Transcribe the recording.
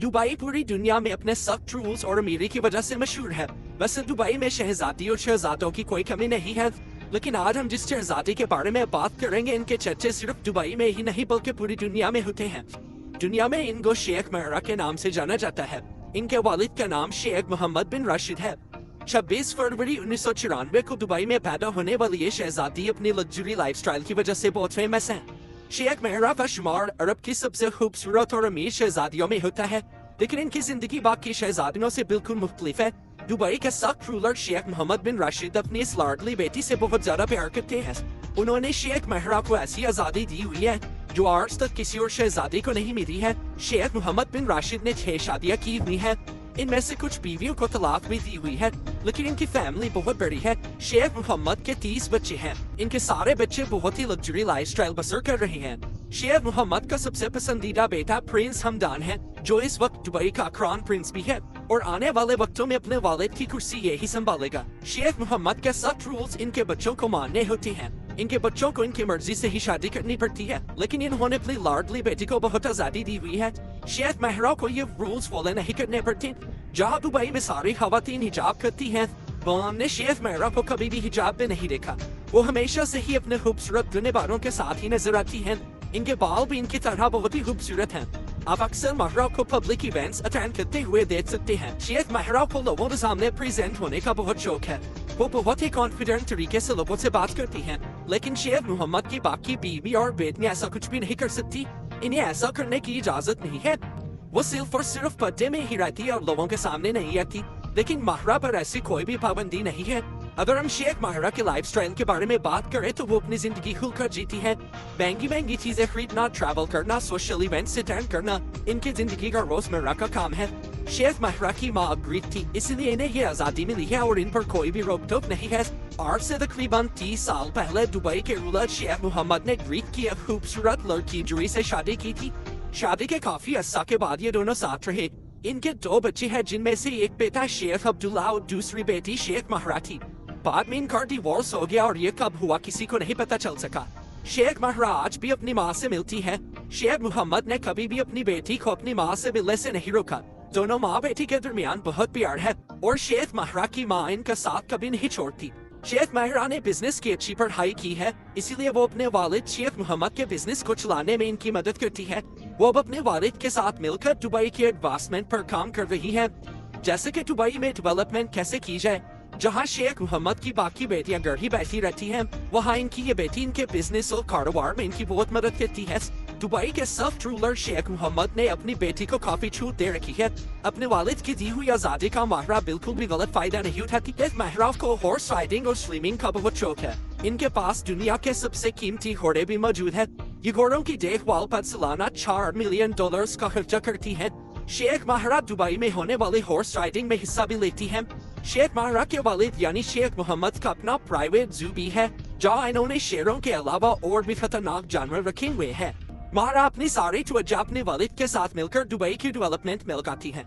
Dubai पूरी दुनिया में अपने सख्त रूल्स और अमीरी की वजह से मशहूर है। वैसे दुबई में शहजादी और शहजादों की कोई कमी नहीं है, लेकिन आज हम जिस शहजादी के बारे में बात करेंगे इनके चर्चे सिर्फ दुबई में ही नहीं बल्कि पूरी दुनिया में होते हैं। दुनिया में इनको शेख महरा के नाम से जाना जाता है। इनके वालिद का नाम शेख मोहम्मद बिन राशिद है। 26 फरवरी 1994 को दुबई में पैदा होने वाली ये शहजादी अपनी लग्जरी लाइफस्टाइल की वजह से बहुत फेमस है। शेख महरा का शुमार अरब की सबसे खूबसूरत और अमीर शहजादियों में होता है, लेकिन इनकी जिंदगी बाकी शहजादियों से बिल्कुल मुख्तलिफ है। दुबई के सख्त रूलर शेख मोहम्मद बिन राशिद अपनी इस लाडली बेटी से बहुत ज्यादा प्यार करते हैं। उन्होंने शेख महरा को ऐसी आजादी दी हुई है जो आज तक किसी और शहजादी को नहीं मिली है। शेख मोहम्मद बिन राशिद ने 6 शादियां की हुई है। इनमें से कुछ बीवियों को तलाक भी दी हुई है, लेकिन इनकी फैमिली बहुत बड़ी है। शेख मोहम्मद के 30 बच्चे हैं। इनके सारे बच्चे बहुत ही लग्जरी लाइफस्टाइल बसर कर रहे हैं। शेख मोहम्मद का सबसे पसंदीदा बेटा प्रिंस हमदान है, जो इस वक्त दुबई का क्राउन प्रिंस भी है और आने वाले वक्तों में अपने वालिद की कुर्सी यही संभालेगा। शेख मोहम्मद के सख्त रूल्स इनके बच्चों को मानने होते हैं। इनके बच्चों को इनकी मर्जी से ही शादी करनी पड़ती है, लेकिन इन्होंने अपनी लाडली बेटी को बहुत आजादी दी हुई है। शेख महरा को ये रूल्स फॉलो नहीं करने पड़ते। जहाँ दुबई में सारी खवातीन हिजाब करती हैं, वहाँ हमने शेख महरा को कभी भी हिजाब में नहीं देखा। वो हमेशा से ही अपने खूबसूरत दुल्हन बालों के साथ ही नजर आती हैं। इनके बाल भी इनकी तरह बहुत ही खूबसूरत हैं। आप अक्सर महरा को पब्लिक इवेंट्स अटेंड करते हुए देख सकते हैं। शेख महरा को लोगों के सामने प्रेजेंट होने का बहुत शौक है। वो बहुत ही कॉन्फिडेंट तरीके से लोगों से बात करती हैं, लेकिन शेख मोहम्मद की बाकी बीवी और बेटियां ऐसा कुछ भी नहीं कर सकती। इन्हें ऐसा करने की इजाजत नहीं है। वो सिर्फ और सिर्फ पर्दे में ही रहती है और लोगों के सामने नहीं आती। लेकिन महरा पर ऐसी कोई भी पाबंदी नहीं है। अगर हम शेख महरा के लाइफस्टाइल के बारे में बात करें तो वो अपनी जिंदगी खुलकर जीती है। महंगी महंगी चीजें खरीदना, ट्रैवल करना, सोशल इवेंट्स अटेंड करना इनकी जिंदगी का रोजमर्रा का काम है। शेख महरा की माँ ग्रीक थी, इसलिए इन्हें ये आजादी मिली है और इन पर कोई भी रोक टोक नहीं है। आज से तकरीबन 30 साल पहले दुबई के रूलर शेख मोहम्मद ने ग्रीक की एक खूबसूरत लड़की जूरी से शादी की थी। शादी के काफी अरसा के बाद ये दोनों साथ रहे। इनके 2 बच्चे हैं, जिनमें से एक बेटा शेख अब्दुल्ला और दूसरी बेटी शेख महरा थी। बाद में इनका डिवोर्स हो गया और ये कब हुआ किसी को नहीं पता चल सका। शेख महरा आज भी अपनी माँ से मिलती है। शेख मोहम्मद ने कभी भी अपनी बेटी को अपनी माँ से मिलने से नहीं रोका। दोनों माँ बेटी के दरमियान बहुत प्यार है और शेख महरा की माँ इनका साथ कभी नहीं छोड़ती। शेख महरा ने बिजनेस की अच्छी पढ़ाई की है, इसीलिए वो अपने वालिद शेख मोहम्मद के बिजनेस को चलाने में इनकी मदद करती है। वो अब अपने वालिद के साथ मिलकर दुबई के एडवांसमेंट पर काम कर रही है, जैसे कि दुबई में डेवलपमेंट कैसे की जाए। जहाँ शेख मोहम्मद की बाकी बेटियां घर ही बैठी रहती हैं, वहाँ इनकी ये बेटी इनके बिजनेस और कारोबार में इनकी बहुत मदद करती है। दुबई के सख्त रूलर शेख मोहम्मद ने अपनी बेटी को काफी छूट दे रखी है। अपने वालिद की दी हुई आजादी का महरा बिल्कुल भी गलत फायदा नहीं उठाती है। महरा को हॉर्स राइडिंग और स्विमिंग का बहुत शौक है। इनके पास दुनिया के सबसे कीमती घोड़े भी मौजूद है। ये घोड़ों की देखभाल पर सालाना $4 मिलियन का खर्चा करती है। शेख महरा दुबई में होने वाली हॉर्स राइडिंग में हिस्सा भी लेती है। शेख महरा के वालिद यानी शेख मोहम्मद का अपना प्राइवेट जू भी है, जहाँ इन्होंने शेरों के अलावा और भी खतरनाक जानवर रखे हुए हैं। महरा अपनी सारी तवज्जो अपने वालिद के साथ मिलकर दुबई की डेवलपमेंट में लगाती है।